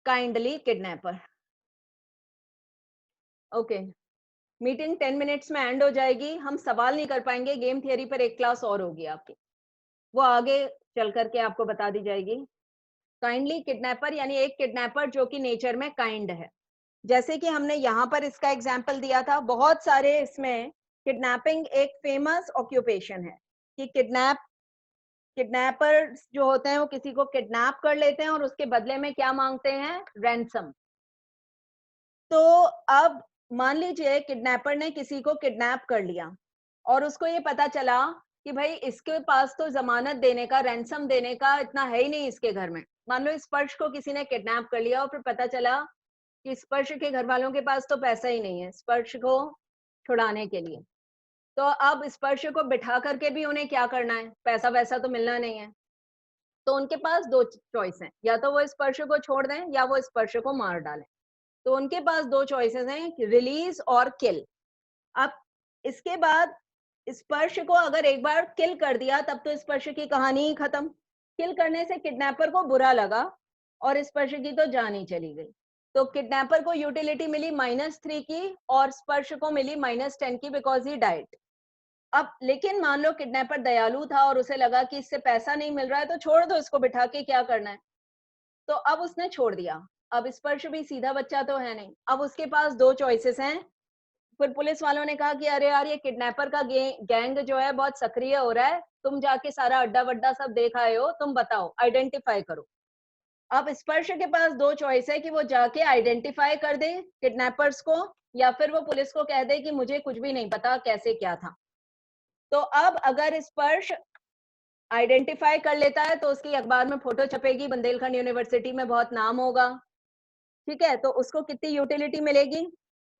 Kindly kidnapper. Okay, meeting 10 minutes में एंड हो जाएगी। हम सवाल नहीं कर पाएंगे। गेम थियरी पर एक क्लास और होगी आपकी, वो आगे चल करके आपको बता दी जाएगी। काइंडली किडनैपर यानी एक किडनैपर जो कि नेचर में काइंड है। जैसे कि हमने यहाँ पर इसका एग्जाम्पल दिया था, बहुत सारे इसमें किडनैपिंग एक फेमस ऑक्यूपेशन है कि किडनैपर्स जो होते हैं वो किसी को किडनैप कर लेते हैं और उसके बदले में क्या मांगते हैं? रैंसम। तो अब मान लीजिए किडनैपर ने किसी को किडनैप कर लिया और उसको ये पता चला कि भाई इसके पास तो जमानत देने का, रैंसम देने का इतना है ही नहीं इसके घर में। मान लो स्पर्श को किसी ने किडनैप कर लिया और फिर पता चला कि स्पर्श के घर वालों के पास तो पैसा ही नहीं है स्पर्श को छुड़ाने के लिए। तो अब स्पर्श को बिठा करके भी उन्हें क्या करना है, पैसा वैसा तो मिलना नहीं है। तो उनके पास दो चॉइस हैं, या तो वो स्पर्श को छोड़ दें या वो स्पर्श को मार डालें। तो उनके पास दो चॉइसेस हैं, रिलीज और किल। अब इसके बाद स्पर्श को अगर एक बार किल कर दिया तब तो स्पर्श की कहानी ही खत्म। किल करने से किडनैपर को बुरा लगा और स्पर्श की तो जान ही चली गई। तो किडनैपर को यूटिलिटी मिली -3 की और स्पर्श को मिली -10 की, बिकॉज ही डाइड। अब लेकिन मान लो किडनैपर दयालु था और उसे लगा कि इससे पैसा नहीं मिल रहा है तो छोड़ दो इसको, बिठा के क्या करना है। तो अब उसने छोड़ दिया। अब स्पर्श भी सीधा बच्चा तो है नहीं, अब उसके पास दो चॉइसेस हैं। फिर पुलिस वालों ने कहा कि अरे यार ये किडनैपर का गैंग जो है बहुत सक्रिय हो रहा है, तुम जाके सारा अड्डा वड्डा सब देख आए हो, तुम बताओ, आइडेंटिफाई करो। अब स्पर्श के पास दो चॉइस है कि वो जाके आइडेंटिफाई कर दे किडनैपर्स को, या फिर वो पुलिस को कह दे कि मुझे कुछ भी नहीं पता कैसे क्या था। तो अब अगर स्पर्श आइडेंटिफाई कर लेता है तो उसकी अखबार में फोटो छपेगी, बुंदेलखंड यूनिवर्सिटी में बहुत नाम होगा, ठीक है। तो उसको कितनी यूटिलिटी मिलेगी,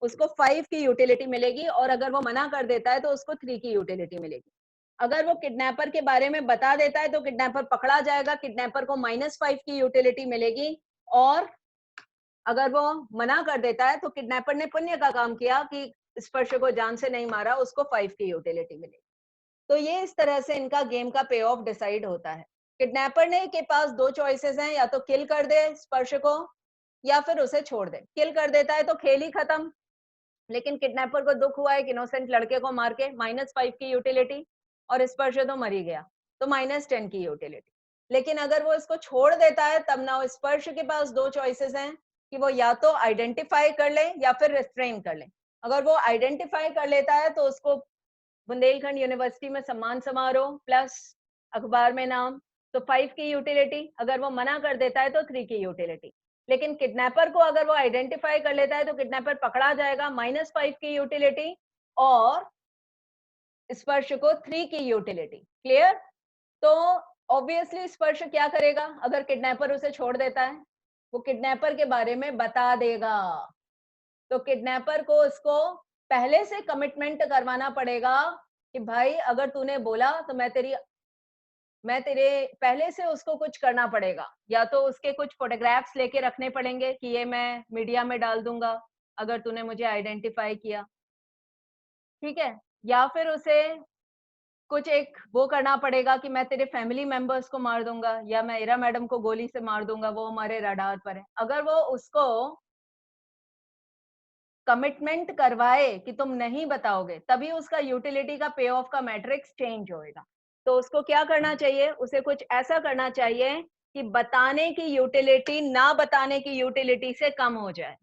उसको 5 की यूटिलिटी मिलेगी, और अगर वो मना कर देता है तो उसको 3 की यूटिलिटी मिलेगी। अगर वो किडनैपर के बारे में बता देता है तो किडनैपर पकड़ा जाएगा, किडनैपर को -5 की यूटिलिटी मिलेगी, और अगर वो मना कर देता है तो किडनैपर ने पुण्य का काम किया कि स्पर्श को जान से नहीं मारा, उसको 5 की यूटिलिटी मिलेगी। तो ये इस तरह से इनका गेम का पे ऑफ डिसाइड होता है। किडनैपर ने के पास दो चॉइसेस हैं, या तो किल कर दे स्पर्श को या फिर उसे छोड़ दे। किल कर देता है तो खेल ही खत्म, लेकिन किडनैपर को दुख हुआ है कि इनोसेंट लड़के को मार के, -5 की यूटिलिटी, और स्पर्श तो मर ही गया तो -10 की यूटिलिटी। लेकिन अगर वो इसको छोड़ देता है तब ना स्पर्श के पास दो चॉइसेस हैं कि वो या तो आइडेंटिफाई कर ले या फिर रिस्ट्रेन कर ले। अगर वो आइडेंटिफाई कर लेता है तो उसको बुंदेलखंड यूनिवर्सिटी में सम्मान समारोह प्लस अखबार में नाम, तो 5 की यूटिलिटी। अगर वो मना कर देता है तो 3 की यूटिलिटी। लेकिन किडनैपर को अगर वो आइडेंटिफाई कर लेता है तो किडनैपर पकड़ा जाएगा, -5 की यूटिलिटी, और स्पर्श को 3 की यूटिलिटी। क्लियर? तो ऑब्वियसली स्पर्श क्या करेगा अगर किडनैपर उसे छोड़ देता है, वो किडनैपर के बारे में बता देगा। तो किडनैपर को उसको पहले से कमिटमेंट करवाना पड़ेगा कि भाई अगर तूने बोला तो मैं तेरे पहले से उसको कुछ करना पड़ेगा, या तो उसके कुछ फोटोग्राफ्स लेके रखने पड़ेंगे कि ये मैं मीडिया में डाल दूंगा अगर तूने मुझे आइडेंटिफाई किया, ठीक है। या फिर उसे कुछ एक वो करना पड़ेगा कि मैं तेरे फैमिली मेंबर्स को मार दूंगा, या मैं इरा मैडम को गोली से मार दूंगा, वो हमारे रडार पर है। अगर वो उसको कमिटमेंट करवाए कि तुम नहीं बताओगे, तभी उसका यूटिलिटी का पे ऑफ का मैट्रिक्स चेंज होएगा। तो उसको क्या करना चाहिए, उसे कुछ ऐसा करना चाहिए कि बताने की यूटिलिटी ना बताने की यूटिलिटी से कम हो जाए।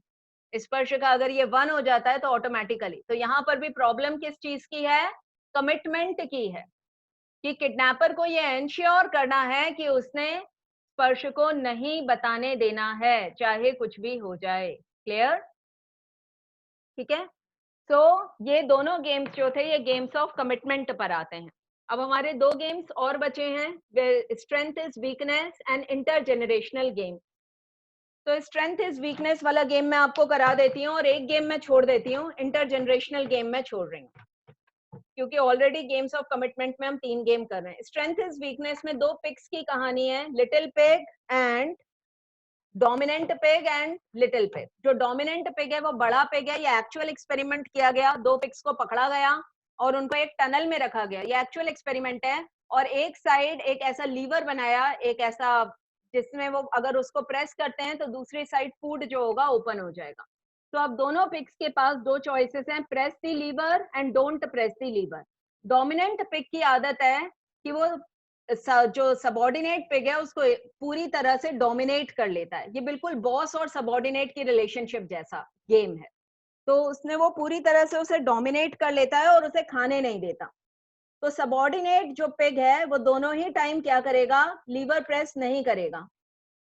स्पर्श का अगर ये 1 हो जाता है तो ऑटोमेटिकली, तो यहाँ पर भी प्रॉब्लम किस चीज की है, कमिटमेंट की है, कि किडनैपर को ये एंश्योर करना है कि उसने स्पर्श को नहीं बताने देना है, चाहे कुछ भी हो जाए। क्लियर? ठीक है। तो ये दोनों गेम्स जो थे ये गेम्स ऑफ कमिटमेंट पर आते हैं। अब हमारे दो गेम्स और बचे हैं, strength is weakness and intergenerational game. तो स्ट्रेंथ इज वीकनेस वाला गेम मैं आपको करा देती हूँ और एक गेम मैं छोड़ देती हूँ, इंटरजेनरेशनल गेम मैं छोड़ रही हूँ क्योंकि ऑलरेडी गेम्स ऑफ कमिटमेंट में हम 3 गेम कर रहे हैं। स्ट्रेंथ इज वीकनेस में 2 पिग्स की कहानी है, little pig and dominant pig and little pig. जो डोमिनेंट पिग है वो बड़ा पिग है, ये एक्चुअल एक्सपेरिमेंट किया गया, 2 पिग्स को पकड़ा गया और उनको एक टनल में रखा गया, ये एक्चुअल एक्सपेरिमेंट है। और एक साइड एक ऐसा लीवर बनाया, एक ऐसा जिसमें वो अगर उसको प्रेस करते हैं तो दूसरी साइड फूड जो होगा ओपन हो जाएगा। तो अब दोनों पिग्स के पास दो चॉइसेस हैं, press the lever and don't press the lever. Dominant pig की आदत है कि वो जो सबॉर्डिनेट पिग है उसको पूरी तरह से डोमिनेट कर लेता है, ये बिल्कुल बॉस और सबॉर्डिनेट की रिलेशनशिप जैसा गेम है। तो उसने वो पूरी तरह से उसे डोमिनेट कर लेता है और उसे खाने नहीं देता। तो सबॉर्डिनेट जो पिग है वो दोनों ही टाइम क्या करेगा, लीवर प्रेस नहीं करेगा।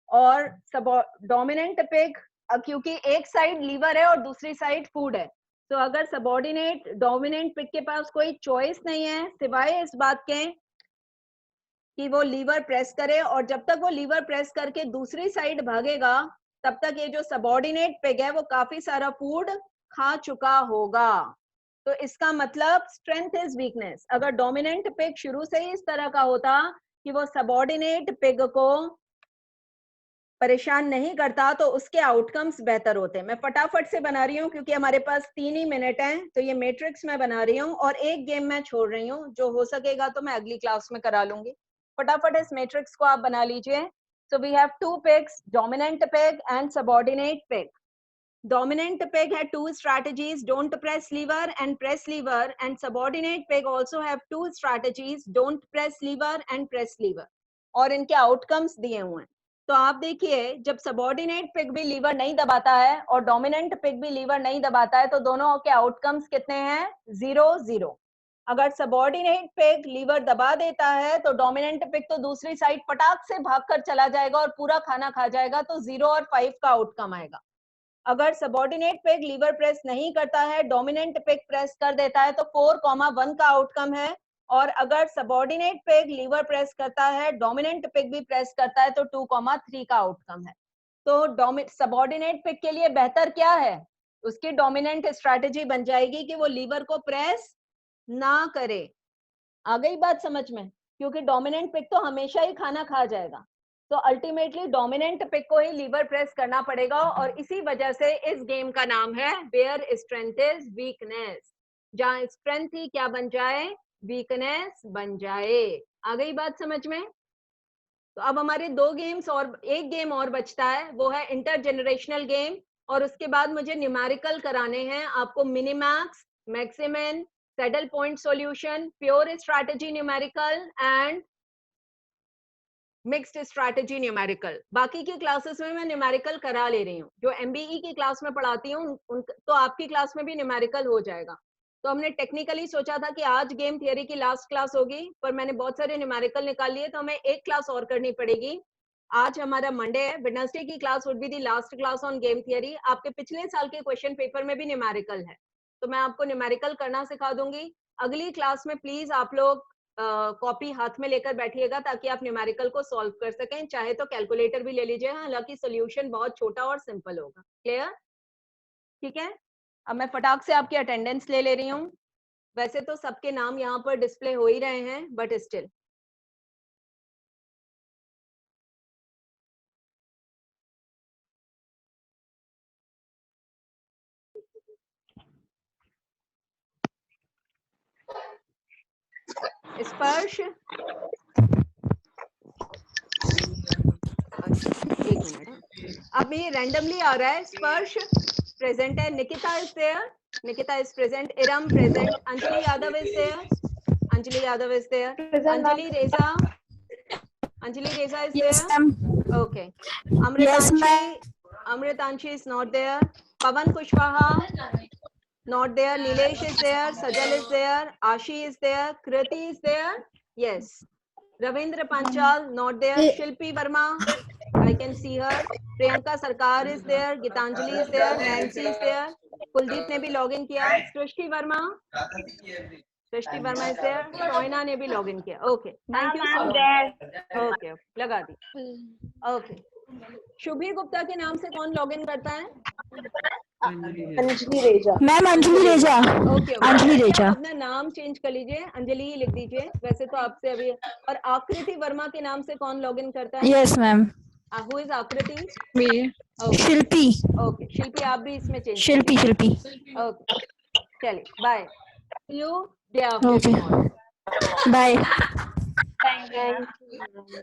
और डोमिनेंट पिग, क्योंकि एक साइड लीवर है और दूसरी साइड फूड है, तो अगर सबऑर्डिनेट डोमिनेंट पिक के पास कोई चॉइस नहीं है सिवाय इस बात के कि वो लीवर प्रेस करे, और जब तक वो लीवर प्रेस करके दूसरी साइड भागेगा तब तक ये जो सबऑर्डिनेट पिग है वो काफी सारा फूड खा चुका होगा। तो इसका मतलब स्ट्रेंथ इज वीकनेस। अगर डोमिनेंट पिग शुरू से ही इस तरह का होता कि वो सबऑर्डिनेट पिग को परेशान नहीं करता तो उसके आउटकम्स बेहतर होते। मैं फटाफट से बना रही हूँ क्योंकि हमारे पास 3 ही मिनट हैं, तो ये मैट्रिक्स मैं बना रही हूँ और एक गेम मैं छोड़ रही हूँ, जो हो सकेगा तो मैं अगली क्लास में करा लूंगी। फटाफट इस मैट्रिक्स को आप बना लीजिए। So we have 2 pigs, dominant pig and subordinate pig. Dominant pig had 2 strategies, don't press lever and press lever, and subordinate pig also have 2 strategies, don't press lever and press lever. और इनके outcomes दिए हुए हैं। तो आप देखिए जब subordinate pig भी लीवर नहीं दबाता है और डोमिनेंट पिग भी लीवर नहीं दबाता है तो दोनों के आउटकम्स कितने हैं? 0 0। अगर सबऑर्डिनेट पिग लीवर दबा देता है तो डोमिनेंट पिग तो दूसरी साइड पटाख से भागकर चला जाएगा और पूरा खाना खा जाएगा, तो 0 और 5 का आउटकम आएगा। अगर सबऑर्डिनेट पिग लीवर प्रेस नहीं करता है, डोमिनेंट पिग प्रेस कर देता है तो 4,1 का आउटकम है, और अगर सबऑर्डिनेट पिग लीवर प्रेस करता है, डोमिनेंट पिग भी प्रेस करता है तो 2,3 का आउटकम है। तो सबऑर्डिनेट पिग के लिए बेहतर क्या है? उसकी डोमिनेंट स्ट्रैटेजी बन जाएगी कि वो लीवर को प्रेस ना करे। आ गई बात समझ में? क्योंकि डोमिनेंट पिग तो हमेशा ही खाना खा जाएगा, तो अल्टीमेटली डोमिनेंट पिग को ही लीवर प्रेस करना पड़ेगा, और इसी वजह से इस गेम का नाम है वेयर स्ट्रेंथ इज वीकनेस। जहां स्ट्रेंथ ही क्या बन जाए? वीकनेस बन जाए। आ गई बात समझ में? तो अब हमारे 2 गेम्स और एक गेम और बचता है, वो है इंटरजेनरेशनल गेम, और उसके बाद मुझे न्यूमेरिकल कराने हैं आपको, minimax, Maximin, saddle point solution, pure strategy numerical and mixed strategy numerical. बाकी की क्लासेस में मैं न्यूमेरिकल करा ले रही हूँ, जो एमबीई की क्लास में पढ़ाती हूँ तो आपकी क्लास में भी न्यूमेरिकल हो जाएगा। तो हमने टेक्निकली सोचा था कि आज गेम थियरी की लास्ट क्लास होगी, पर मैंने बहुत सारे न्यूमेरिकल निकाल लिए तो हमें एक क्लास और करनी पड़ेगी। आज हमारा मंडे है, वेडनेसडे की class would be the last class on game theory. आपके पिछले साल के क्वेश्चन पेपर में भी न्यूमेरिकल है, तो मैं आपको न्यूमेरिकल करना सिखा दूंगी। अगली क्लास में प्लीज आप लोग कॉपी हाथ में लेकर बैठिएगा ताकि आप न्यूमेरिकल को सॉल्व कर सकें। चाहे तो कैलकुलेटर भी ले लीजिए, हालांकि सोल्यूशन बहुत छोटा और सिंपल होगा। क्लियर? ठीक है, अब मैं फटाक से आपकी अटेंडेंस ले रही हूँ। वैसे तो सबके नाम यहाँ पर डिस्प्ले हो ही रहे हैं, बट स्टिल स्पर्श, एक मिनट, अब ये रैंडमली आ रहा है। स्पर्श प्रेजेंट है, Nikita is there, Nikita is present, Iram present, Anjali Yadav is there, Anjali Yadav is there, Anjali Reza, Anjali Reza is Yes, there, ma'am. Okay. Yes, ma'am. Amritanshi is not there, Pavan Kushwaha not there, Nilesh is there, Sajal is there, Ashi is there, Kriti is there, yes, Ravindra Panchal not there, Shilpi Verma, I can see her, Priyanka Sarkar is there, Gitanjali is there, Nancy is there, Kuldeep ने भी log in किया, सृष्टि वर्मा, सृष्टि Verma is there, शोइना ने भी log in किया। Okay, thank you so much. Okay, लगा दी। Okay, Shubhi Gupta के नाम से कौन लॉग इन करता है? अंजलि रेजा। मैम अंजलि रेजा। ओके, अंजलि रेजा। अपना नाम चेंज कर लीजिए, अंजलि ही लिख दीजिए। वैसे तो आपसे अभी, और आकृति वर्मा के नाम से कौन लॉग इन करता है? Yes ma'am. हु इज आकृति? शिल्पी। ओके, शिल्पी आप भी इसमें चेंज शिल्पी शिल्पी। ओके, चलिए bye, see you day okay after. Bye. Thank you.